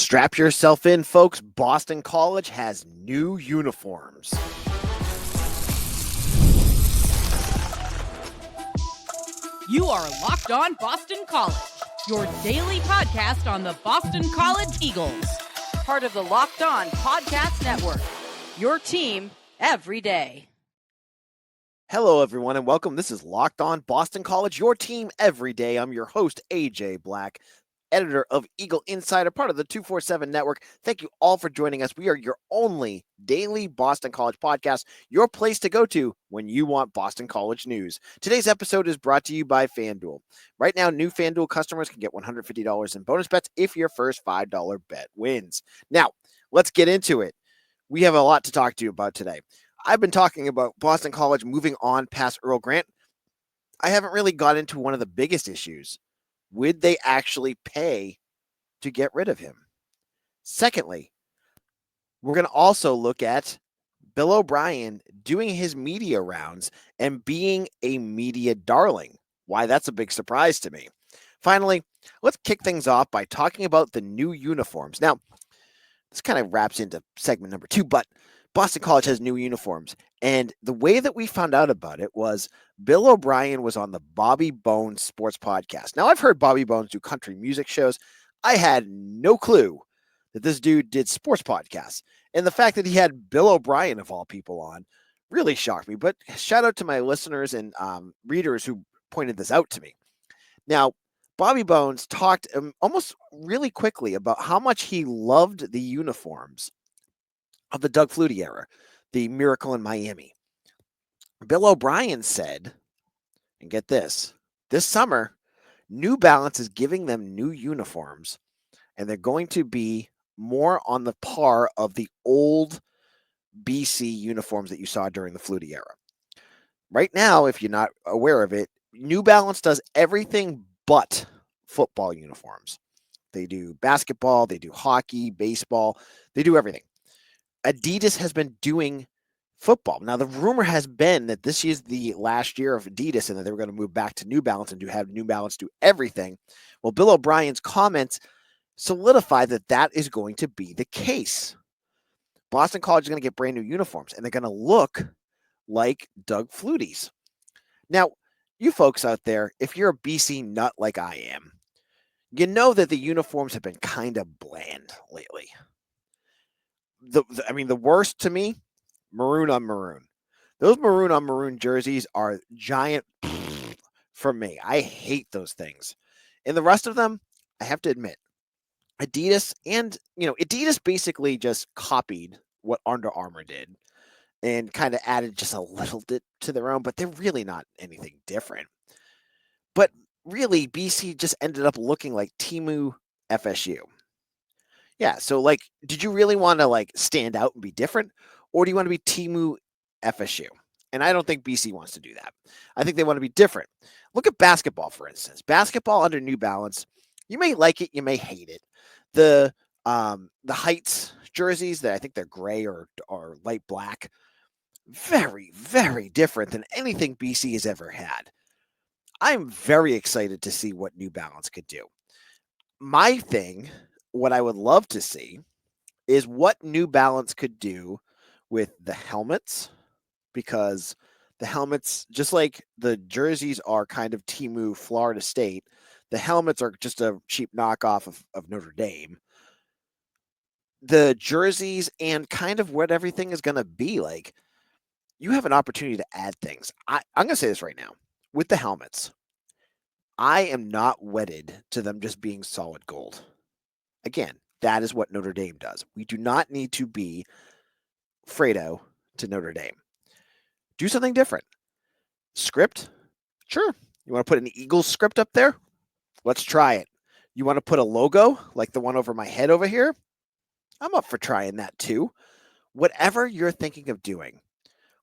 Strap yourself in, folks. Boston College has new uniforms. You are Locked On Boston College, your daily podcast on the Boston College Eagles. Part of the Locked On Podcast Network, your team every day. Hello, everyone, and welcome. This is Locked On Boston College, your team every day. I'm your host, AJ Black, editor of Eagle Insider, part of the 247 Network. Thank you all for joining us. We are your only daily Boston College podcast, your place to go to when you want Boston College news. Today's episode is brought to you by FanDuel. Right now, new FanDuel customers can get $150 in bonus bets if your first $5 bet wins. Now, let's get into it. We have a lot to talk to you about today. I've been talking about Boston College moving on past Earl Grant. I haven't really got into one of the biggest issues. Would they actually pay to get rid of him? Secondly, we're going to also look at Bill O'Brien doing his media rounds and being a media darling. Why that's a big surprise to me. Finally, let's kick things off by talking about the new uniforms. Now, this kind of wraps into segment number 2, but Boston College has new uniforms. And the way that we found out about it was Bill O'Brien was on the Bobby Bones Sports Podcast. Now, I've heard Bobby Bones do country music shows. I had no clue that this dude did sports podcasts. And the fact that he had Bill O'Brien, of all people, on really shocked me. But shout out to my listeners and readers who pointed this out to me. Now, Bobby Bones talked almost really quickly about how much he loved the uniforms of the Doug Flutie era, the Miracle in Miami. Bill O'Brien said, and get this summer, New Balance is giving them new uniforms, and they're going to be more on the par of the old BC uniforms that you saw during the Flutie era. Right now, if you're not aware of it, New Balance does everything but football uniforms. They do basketball, they do hockey, baseball, they do everything. Adidas has been doing football. Now, the rumor has been that this is the last year of Adidas and that they were going to move back to New Balance and have New Balance do everything. Well, Bill O'Brien's comments solidify that that is going to be the case. Boston College is going to get brand new uniforms, and they're going to look like Doug Flutie's. Now, you folks out there, if you're a BC nut like I am, you know that the uniforms have been kind of bland lately. The worst to me, maroon on maroon. Those maroon on maroon jerseys are giant for me. I hate those things. And the rest of them, I have to admit, Adidas Adidas basically just copied what Under Armour did and kind of added just a little bit to their own, but they're really not anything different. But really, BC just ended up looking like Timu FSU. Yeah, so did you really want to stand out and be different, or do you want to be Timu FSU? And I don't think BC wants to do that. I think they want to be different. Look at basketball, for instance. Basketball under New Balance, you may like it, you may hate it. The Heights jerseys, I think they're gray or light black, very, very different than anything BC has ever had. I'm very excited to see what New Balance could do. My thing, what I would love to see is what New Balance could do with the helmets, because the helmets, just like the jerseys are kind of Timu Florida State, the helmets are just a cheap knockoff of Notre Dame. The jerseys and kind of what everything is going to be like, you have an opportunity to add things. I'm going to say this right now. With the helmets, I am not wedded to them just being solid gold. Again, that is what Notre Dame does. We do not need to be Fredo to Notre Dame. Do something different. Script? Sure. You want to put an Eagles script up there? Let's try it. You want to put a logo like the one over my head over here? I'm up for trying that too. Whatever you're thinking of doing,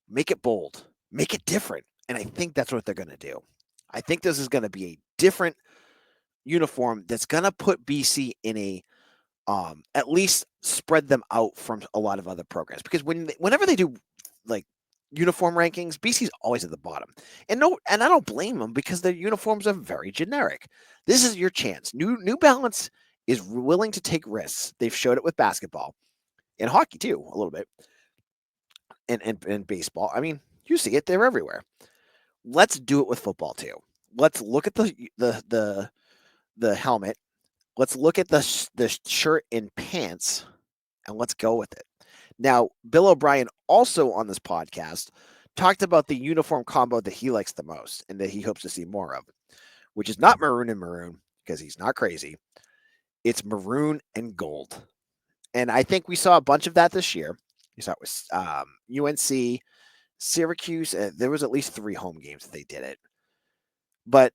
make it bold, make it different. And I think that's what they're going to do. I think this is going to be a different uniform that's going to put BC in a at least spread them out from a lot of other programs, because whenever they do uniform rankings, BC's always at the bottom. And I don't blame them, because their uniforms are very generic. This is your chance. New Balance is willing to take risks. They've showed it with basketball and hockey too, a little bit, and baseball. I mean, you see it; they're everywhere. Let's do it with football too. Let's look at the helmet. Let's look at the shirt and pants, and let's go with it. Now, Bill O'Brien also on this podcast talked about the uniform combo that he likes the most and that he hopes to see more of, which is not maroon and maroon because he's not crazy. It's maroon and gold. And I think we saw a bunch of that this year. We saw it with UNC, Syracuse. There was at least 3 home games that they did it. But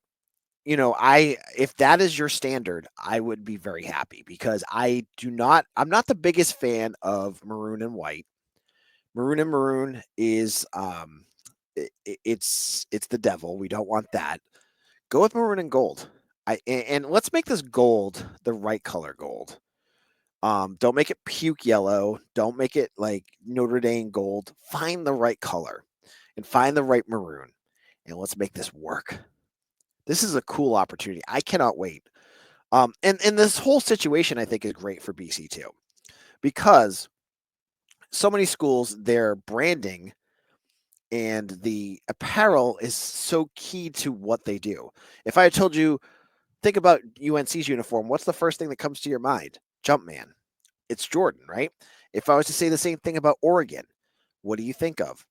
if that is your standard, I would be very happy because I'm not the biggest fan of maroon and white. Maroon and maroon is it's the devil. We don't want that. Go with maroon and gold. And let's make this gold the right color gold. Don't make it puke yellow. Don't make it like Notre Dame gold. Find the right color and find the right maroon. And let's make this work. This is a cool opportunity. I cannot wait. And this whole situation I think is great for BC too, because so many schools, their branding and the apparel is so key to what they do. If I had told you, think about UNC's uniform, what's the first thing that comes to your mind? Jumpman. It's Jordan, right? If I was to say the same thing about Oregon, what do you think of?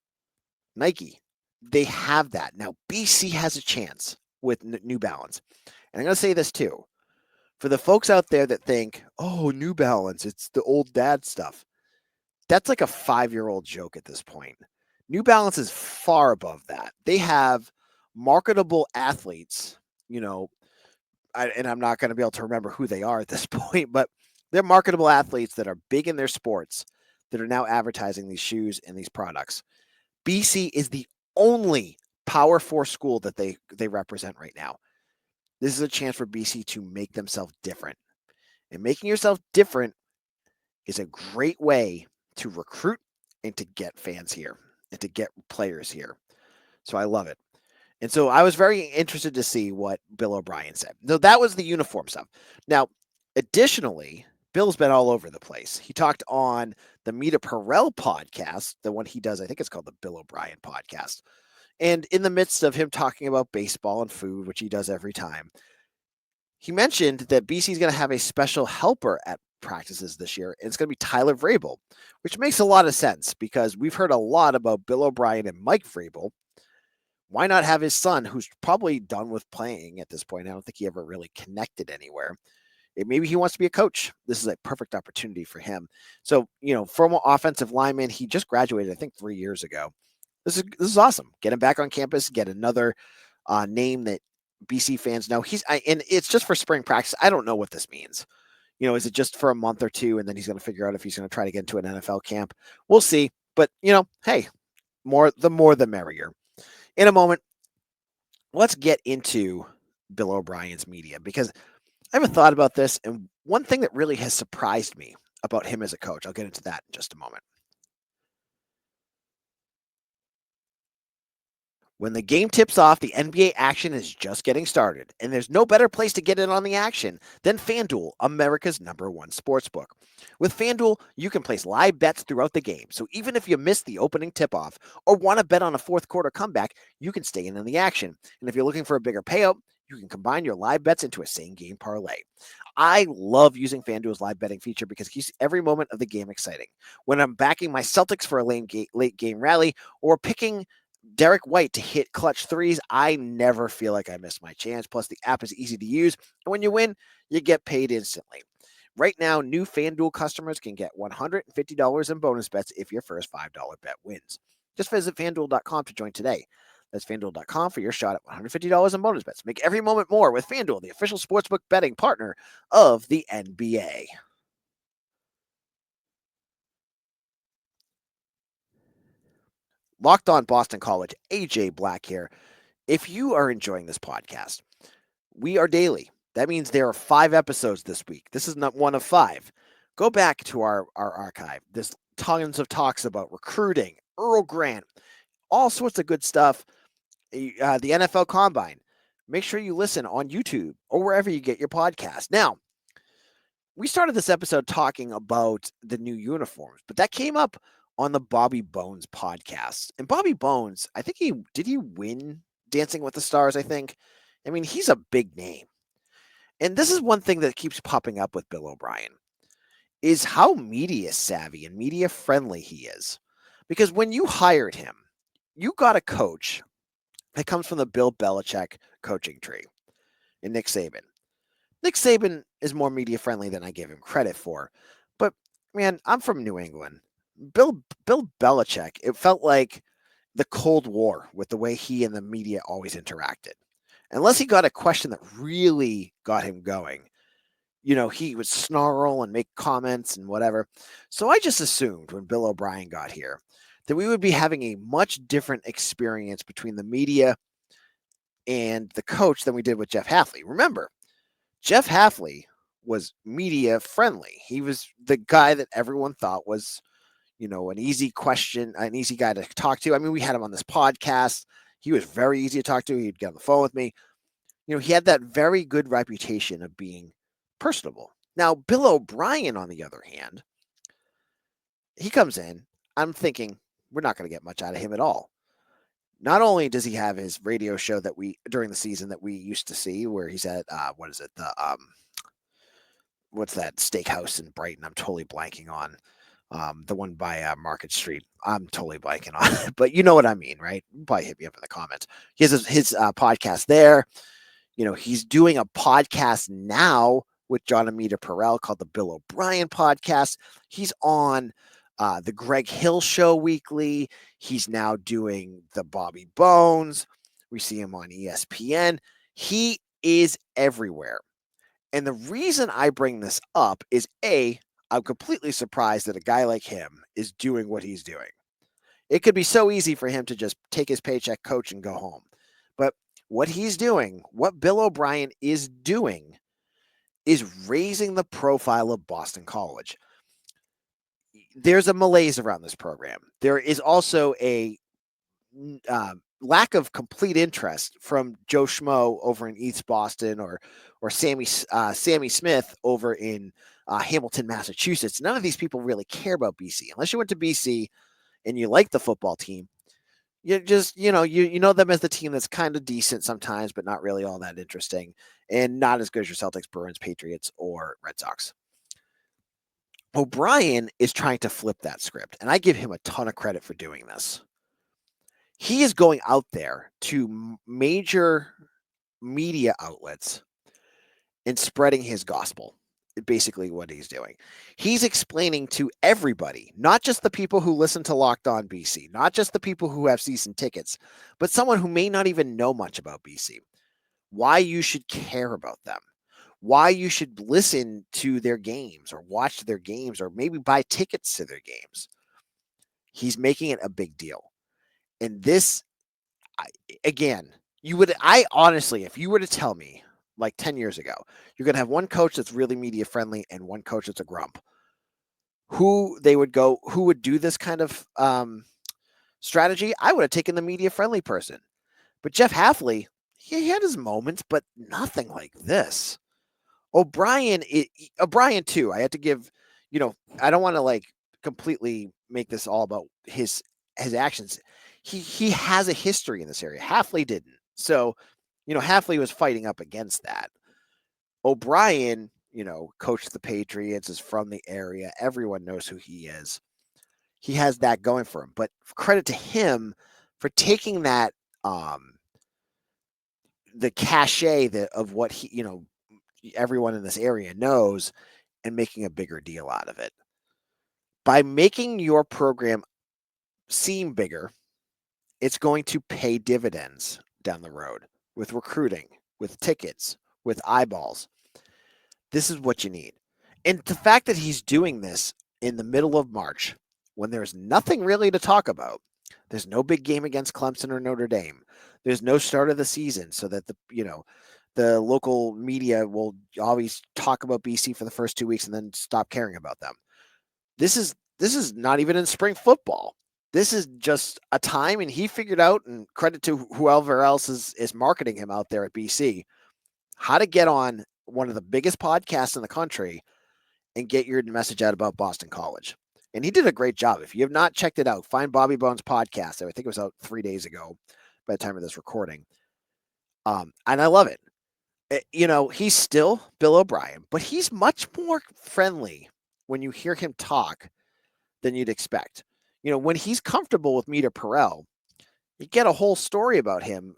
Nike. They have that. Now, BC has a chance with New Balance. And I'm going to say this too. For the folks out there that think, oh, New Balance, it's the old dad stuff. That's like a 5-year-old joke at this point. New Balance is far above that. They have marketable athletes, and I'm not going to be able to remember who they are at this point, but they're marketable athletes that are big in their sports that are now advertising these shoes and these products. BC is the only Power 4 school that they represent right now. This is a chance for BC to make themselves different. And making yourself different is a great way to recruit and to get fans here and to get players here. So I love it. And so I was very interested to see what Bill O'Brien said. So that was the uniform stuff. Now, additionally, Bill's been all over the place. He talked on the Mita Perel podcast, the one he does, I think it's called the Bill O'Brien podcast. And in the midst of him talking about baseball and food, which he does every time, he mentioned that BC is going to have a special helper at practices this year, and it's going to be Tyler Vrabel, which makes a lot of sense because we've heard a lot about Bill O'Brien and Mike Vrabel. Why not have his son, who's probably done with playing at this point? I don't think he ever really connected anywhere. Maybe he wants to be a coach. This is a perfect opportunity for him. So, former offensive lineman, he just graduated, I think, 3 years ago. This is awesome. Get him back on campus, get another name that BC fans know. And it's just for spring practice. I don't know what this means. Is it just for a month or two, and then he's going to figure out if he's going to try to get into an NFL camp? We'll see. But, hey, the more the merrier. In a moment, let's get into Bill O'Brien's media because I haven't thought about this. And one thing that really has surprised me about him as a coach, I'll get into that in just a moment. When the game tips off, the NBA action is just getting started, and there's no better place to get in on the action than FanDuel, America's #1 sportsbook. With FanDuel, you can place live bets throughout the game, so even if you miss the opening tip-off or want to bet on a fourth quarter comeback, you can stay in on the action. And if you're looking for a bigger payout, you can combine your live bets into a same-game parlay. I love using FanDuel's live betting feature because it keeps every moment of the game exciting. When I'm backing my Celtics for a late game rally or picking Derek White to hit clutch threes, I never feel like I missed my chance. Plus, the app is easy to use, and when you win, you get paid instantly. Right now, new FanDuel customers can get $150 in bonus bets if your first $5 bet wins. Just visit FanDuel.com to join today. That's FanDuel.com for your shot at $150 in bonus bets. Make every moment more with FanDuel, the official sportsbook betting partner of the NBA. Locked on Boston College, AJ Black here. If you are enjoying this podcast, we are daily. That means there are 5 episodes this week. This is not one of 5. Go back to our archive. There's tons of talks about recruiting, Earl Grant, all sorts of good stuff. The NFL Combine. Make sure you listen on YouTube or wherever you get your podcast. Now, we started this episode talking about the new uniforms, but that came up on the Bobby Bones podcast. And Bobby Bones, I think he win Dancing with the Stars, I think. I mean, he's a big name. And this is one thing that keeps popping up with Bill O'Brien is how media savvy and media friendly he is. Because when you hired him, you got a coach that comes from the Bill Belichick coaching tree and Nick Saban. Nick Saban is more media friendly than I give him credit for. But man, I'm from New England. Bill Belichick, it felt like the Cold War with the way he and the media always interacted. Unless he got a question that really got him going, he would snarl and make comments and whatever. So I just assumed when Bill O'Brien got here that we would be having a much different experience between the media and the coach than we did with Jeff Hafley. Remember, Jeff Hafley was media friendly. He was the guy that everyone thought was, an easy question, an easy guy to talk to. I mean, we had him on this podcast. He was very easy to talk to. He'd get on the phone with me. He had that very good reputation of being personable. Now, Bill O'Brien, on the other hand, he comes in. I'm thinking we're not going to get much out of him at all. Not only does he have his radio show that during the season that we used to see, where he's at what is it, the what's that steakhouse in Brighton? I'm totally blanking on the one by Market Street. I'm totally blanking on it, but you know what I mean, right? Probably hit me up in the comments. He has his podcast there. He's doing a podcast now with John Amita Perel called the Bill O'Brien Podcast. He's on the Greg Hill Show weekly. He's now doing the Bobby Bones. We see him on ESPN. He is everywhere. And the reason I bring this up is I'm completely surprised that a guy like him is doing what he's doing. It could be so easy for him to just take his paycheck, coach, and go home. But what he's doing, what Bill O'Brien is doing, is raising the profile of Boston College. There's a malaise around this program. There is also a lack of complete interest from Joe Schmo over in East Boston or Sammy Smith over in Hamilton, Massachusetts. None of these people really care about BC unless you went to BC and you like the football team. You just you know them as the team that's kind of decent sometimes, but not really all that interesting, and not as good as your Celtics, Bruins, Patriots, or Red Sox. O'Brien is trying to flip that script, and I give him a ton of credit for doing this. He is going out there to major media outlets and spreading his gospel. Basically what he's doing. He's explaining to everybody, not just the people who listen to Locked On BC, not just the people who have season tickets, but someone who may not even know much about BC, why you should care about them, why you should listen to their games or watch their games or maybe buy tickets to their games. He's making it a big deal. And this, again, I honestly, if you were to tell me like 10 years ago, you're going to have one coach that's really media friendly and one coach that's a grump, who would do this kind of strategy, I would have taken the media friendly person. But Jeff Hafley, he had his moments, but nothing like this. O'Brien too. I had to give, I don't want to like completely make this all about his actions. He has a history in this area. Hafley didn't. So, Hafley was fighting up against that. O'Brien, coached the Patriots, is from the area. Everyone knows who he is. He has that going for him. But credit to him for taking that, the cachet of what he, everyone in this area knows, and making a bigger deal out of it. By making your program seem bigger, it's going to pay dividends down the road with recruiting, with tickets, with eyeballs. This is what you need. And the fact that he's doing this in the middle of March, when there's nothing really to talk about, there's no big game against Clemson or Notre Dame. There's no start of the season, so that the local media will always talk about BC for the first 2 weeks and then stop caring about them. This is not even in spring football. This is just a time, and he figured out, and credit to whoever else is marketing him out there at BC, how to get on one of the biggest podcasts in the country and get your message out about Boston College. And he did a great job. If you have not checked it out, find Bobby Bones' podcast. I think it was out 3 days ago by the time of this recording. And I love it. He's still Bill O'Brien, but he's much more friendly when you hear him talk than you'd expect. When he's comfortable with Mita Perel, you get a whole story about him,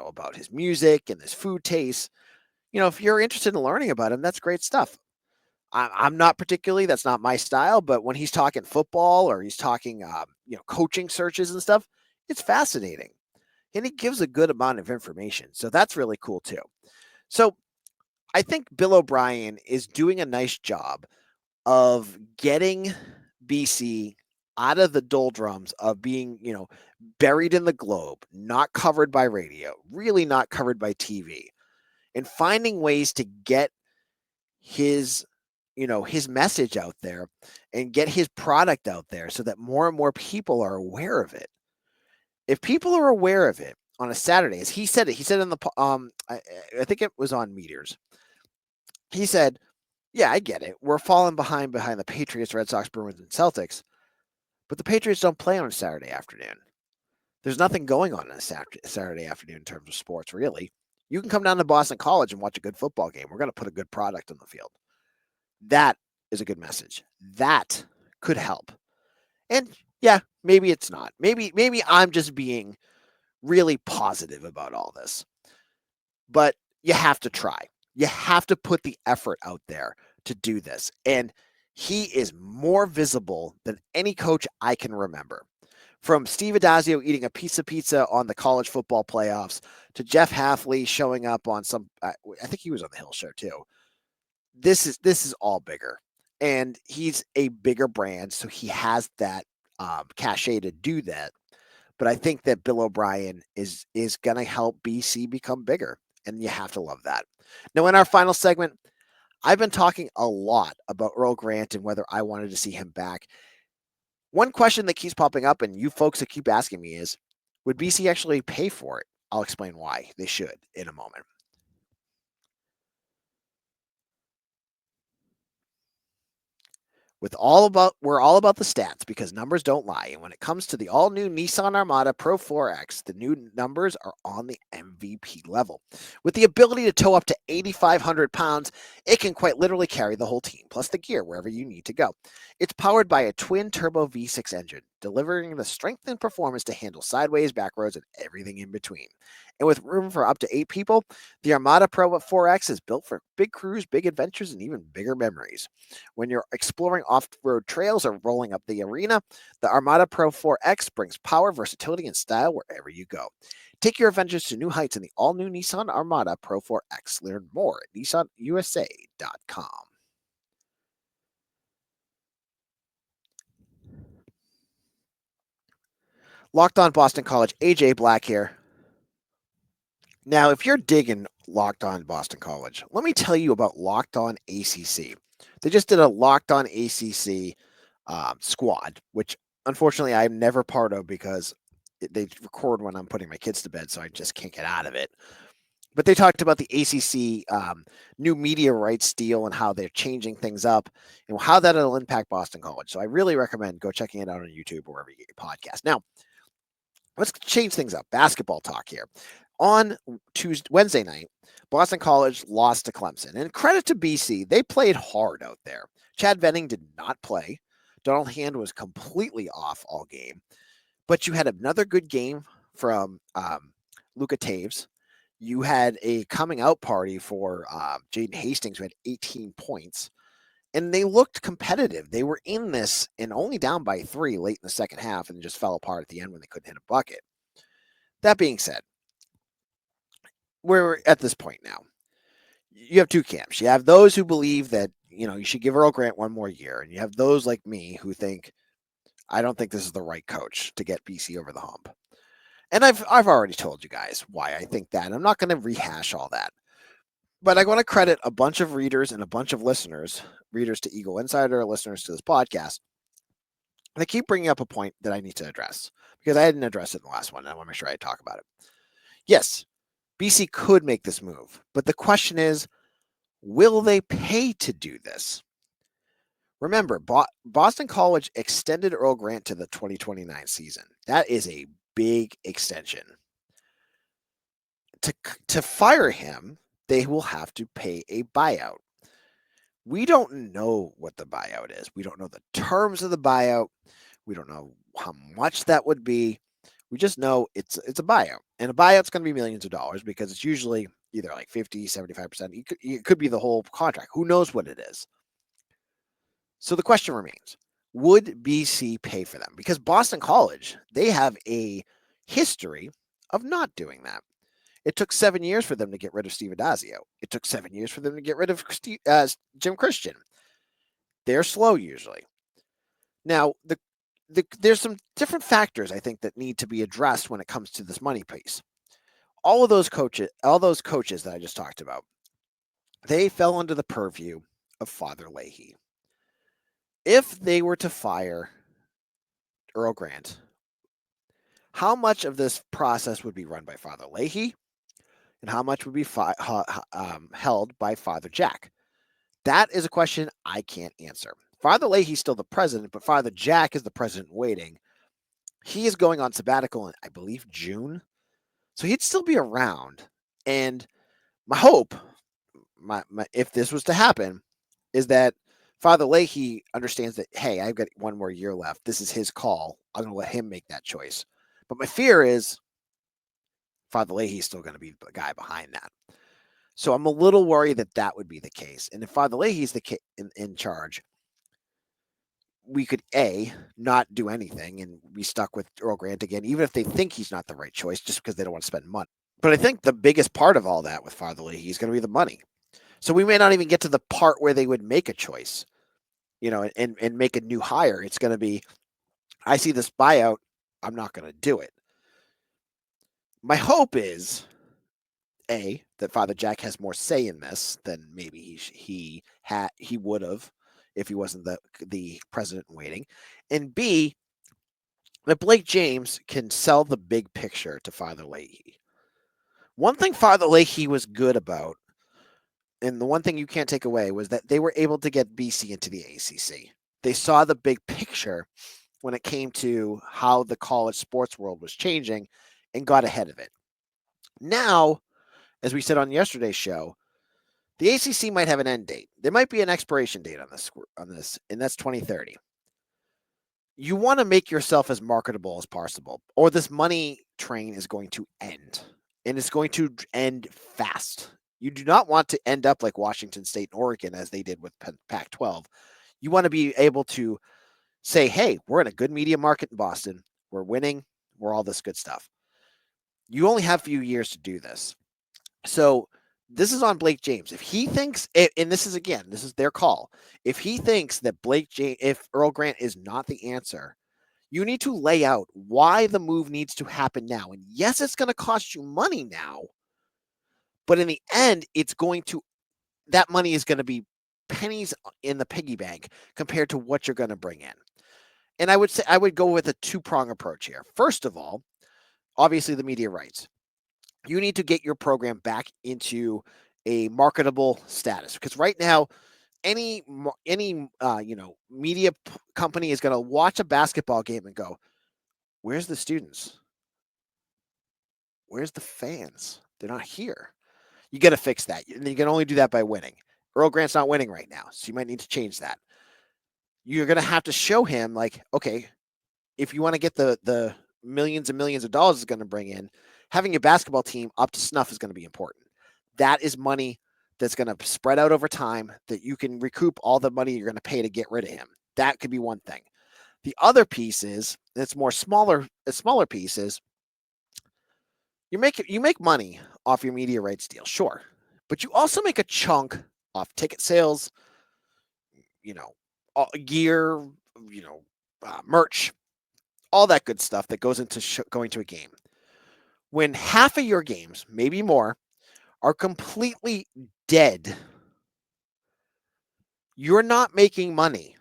about his music and his food tastes. If you're interested in learning about him, that's great stuff. I'm not particularly, that's not my style, but when he's talking football or he's talking, coaching searches and stuff, it's fascinating. And he gives a good amount of information. So that's really cool too. So I think Bill O'Brien is doing a nice job of getting BC out of the doldrums of being, buried in the globe, not covered by radio, really not covered by TV, and finding ways to get his message out there and get his product out there so that more and more people are aware of it. If people are aware of it on a Saturday, as he said in the I think it was on Meteors. He said, "Yeah, I get it. We're falling behind the Patriots, Red Sox, Bruins, and Celtics, but the Patriots don't play on a Saturday afternoon. There's nothing going on a Saturday afternoon in terms of sports, really. You can come down to Boston College and watch a good football game. We're going to put a good product on the field." That is a good message. That could help. And yeah, maybe it's not. Maybe I'm just being really positive about all this. But you have to try. You have to put the effort out there to do this. And he is more visible than any coach I can remember. From Steve Adazio eating a piece of pizza on the college football playoffs to Jeff Halfley showing up on I think he was on the Hill Show too. This is all bigger, and he's a bigger brand, so he has that cachet to do that. But I think that Bill O'Brien is going to help BC become bigger, and you have to love that. Now, in our final segment, I've been talking a lot about Earl Grant and whether I wanted to see him back. One question that keeps popping up, and you folks that keep asking me, is would BC actually pay for it? I'll explain why they should in a moment. We're all about the stats because numbers don't lie. And when it comes to the all-new Nissan Armada Pro 4X, the new numbers are on the MVP level. With the ability to tow up to 8,500 pounds, it can quite literally carry the whole team, plus the gear wherever you need to go. It's powered by a twin-turbo V6 engine, delivering the strength and performance to handle sideways, back roads, and everything in between. And with room for up to 8 people, the Armada Pro 4X is built for big crews, big adventures, and even bigger memories. When you're exploring off-road trails or rolling up the arena, the Armada Pro 4X brings power, versatility, and style wherever you go. Take your adventures to new heights in the all-new Nissan Armada Pro 4X. Learn more at nissanusa.com. Locked on Boston College, AJ Black here. Now, if you're digging Locked on Boston College, let me tell you about Locked on ACC. They just did a Locked on ACC squad, which unfortunately I'm never part of because they record when I'm putting my kids to bed, so I just can't get out of it. But they talked about the ACC new media rights deal and how they're changing things up and how that'll impact Boston College. So I really recommend go checking it out on YouTube or wherever you get your podcast. Now, let's change things up. Basketball talk here. On Wednesday night, Boston College lost to Clemson. And credit to BC, they played hard out there. Chad Venning did not play. Donald Hand was completely off all game. But you had another good game from Luka Taves. You had a coming out party for Jaden Hastings, who had 18 points. And they looked competitive. They were in this and only down by 3 late in the second half and just fell apart at the end when they couldn't hit a bucket. That being said, we're at this point now. You have two camps. You have those who believe that, you should give Earl Grant one more year. And you have those like me who think, I don't think this is the right coach to get BC over the hump. And I've already told you guys why I think that. I'm not going to rehash all that. But I want to credit a bunch of readers and a bunch of listeners, readers to Eagle Insider, listeners to this podcast. They keep bringing up a point that I need to address because I didn't address it in the last one. And I want to make sure I talk about it. Yes, BC could make this move, but the question is, will they pay to do this? Remember, Boston College extended Earl Grant to the 2029 season. That is a big extension. To fire him, they will have to pay a buyout. We don't know what the buyout is. We don't know the terms of the buyout. We don't know how much that would be. We just know it's a buyout. And a buyout's going to be millions of dollars because it's usually either like 50, 75%. It could be the whole contract. Who knows what it is? So the question remains, would BC pay for them? Because Boston College, they have a history of not doing that. It took 7 years for them to get rid of Steve Adazio. It took 7 years for them to get rid of Jim Christian. They're slow usually. Now, there's some different factors I think that need to be addressed when it comes to this money piece. All those coaches that I just talked about, they fell under the purview of Father Leahy. If they were to fire Earl Grant, how much of this process would be run by Father Leahy and how much would be held by Father Jack? That is a question I can't answer. Father Leahy's still the president, but Father Jack is the president waiting. He is going on sabbatical in, I believe, June. So he'd still be around. And my hope, if this was to happen, is that Father Leahy understands that, hey, I've got one more year left. This is his call. I'm going to let him make that choice. But my fear is Father Leahy's still going to be the guy behind that. So I'm a little worried that that would be the case. And if Father Leahy's in charge, we could not do anything and be stuck with Earl Grant again, even if they think he's not the right choice, just because they don't want to spend money. But I think the biggest part of all that with Father Leahy is going to be the money. So we may not even get to the part where they would make a choice, and make a new hire. It's going to be, I see this buyout, I'm not going to do it. My hope is, that Father Jack has more say in this than maybe he would have if he wasn't the president in waiting, and B, that Blake James can sell the big picture to Father Leahy. One thing Father Leahy was good about, and the one thing you can't take away, was that they were able to get BC into the ACC. They saw the big picture when it came to how the college sports world was changing and got ahead of it. Now, as we said on yesterday's show, the ACC might have an end date. There might be an expiration date on this, and that's 2030. You want to make yourself as marketable as possible, or this money train is going to end, and it's going to end fast. You do not want to end up like Washington State and Oregon as they did with Pac-12. You want to be able to say, hey, we're in a good media market in Boston. We're winning. We're all this good stuff. You only have a few years to do this. So this is on Blake James. If he thinks, and this is their call. If he thinks that if Earl Grant is not the answer, you need to lay out why the move needs to happen now. And yes, it's going to cost you money now, but in the end, that money is going to be pennies in the piggy bank compared to what you're going to bring in. And I would go with a two-prong approach here. First of all, obviously the media rights. You need to get your program back into a marketable status, because right now, any media company is going to watch a basketball game and go, "Where's the students? Where's the fans? They're not here." You got to fix that, and you can only do that by winning. Earl Grant's not winning right now, so you might need to change that. You're going to have to show him, like, okay, if you want to get the millions and millions of dollars it's going to bring in, having your basketball team up to snuff is going to be important. That is money that's going to spread out over time that you can recoup all the money you're going to pay to get rid of him. That could be one thing. The other piece is, it's smaller piece is, you make money off your media rights deal, sure, but you also make a chunk off ticket sales, gear, merch, all that good stuff that goes into going to a game. When half of your games, maybe more, are completely dead, you're not making money.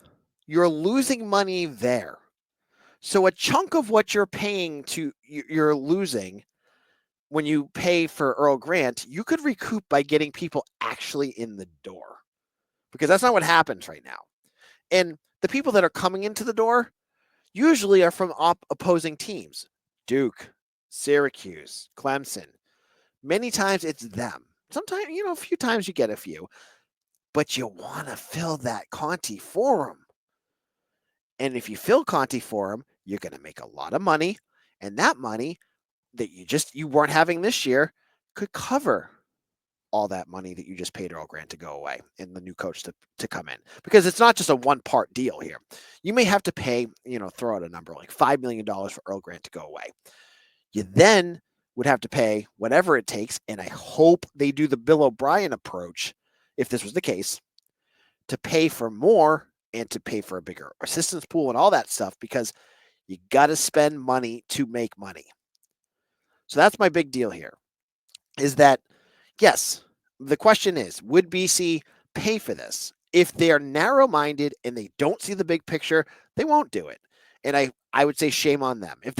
You're losing money there. So a chunk of what you're losing when you pay for Earl Grant, you could recoup by getting people actually in the door, because that's not what happens right now. And the people that are coming into the door usually are from opposing teams. Duke, Syracuse, Clemson. Many times it's them. Sometimes, a few times you get a few, but you want to fill that Conte Forum. And if you fill Conte Forum, you're going to make a lot of money. And that money that you weren't having this year could cover all that money that you just paid Earl Grant to go away and the new coach to come in. Because it's not just a one-part deal here. You may have to pay, throw out a number like $5 million for Earl Grant to go away. You then would have to pay whatever it takes, and I hope they do the Bill O'Brien approach, if this was the case, to pay for more and to pay for a bigger assistance pool and all that stuff, because you got to spend money to make money. So that's my big deal here, is that, yes, the question is, would BC pay for this? If they are narrow-minded and they don't see the big picture, they won't do it. And I would say shame on them. If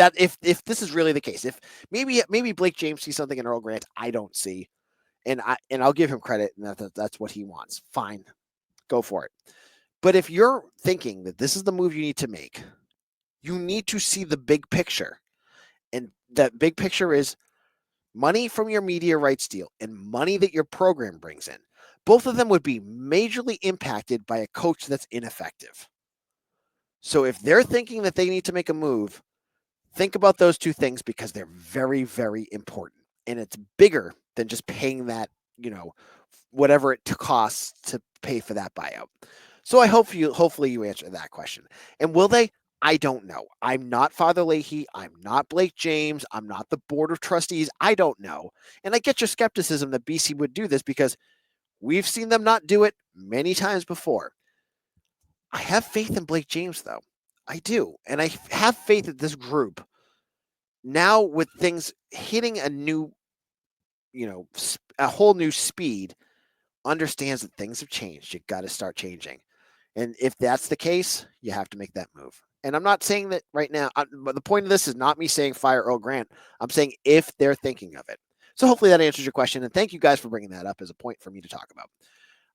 this is really the case, if maybe Blake James sees something in Earl Grant I don't see, and I'll give him credit, and that's what he wants. Fine, go for it. But if you're thinking that this is the move you need to make, you need to see the big picture. And that big picture is money from your media rights deal and money that your program brings in. Both of them would be majorly impacted by a coach that's ineffective. So if they're thinking that they need to make a move, think about those two things, because they're very, very important. And it's bigger than just paying that, whatever it costs to pay for that buyout. So I hopefully you answer that question. And will they? I don't know. I'm not Father Leahy. I'm not Blake James. I'm not the board of trustees. I don't know. And I get your skepticism that BC would do this, because we've seen them not do it many times before. I have faith in Blake James, though. I do. And I have faith that this group, now with things hitting a new, a whole new speed, understands that things have changed. You got to start changing. And if that's the case, you have to make that move. And I'm not saying that right now, but the point of this is not me saying fire Earl Grant. I'm saying if they're thinking of it. So hopefully that answers your question. And thank you guys for bringing that up as a point for me to talk about.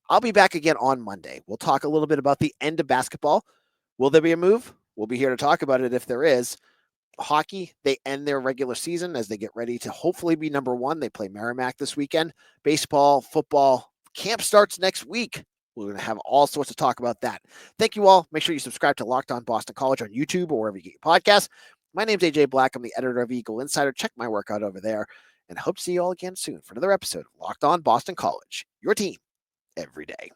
I'll be back again on Monday. We'll talk a little bit about the end of basketball. Will there be a move? We'll be here to talk about it if there is. Hockey, they end their regular season as they get ready to hopefully be number one. They play Merrimack this weekend. Baseball, football, camp starts next week. We're going to have all sorts of talk about that. Thank you all. Make sure you subscribe to Locked On Boston College on YouTube or wherever you get your podcasts. My name's AJ Black. I'm the editor of Eagle Insider. Check my work out over there. And I hope to see you all again soon for another episode of Locked On Boston College, your team every day.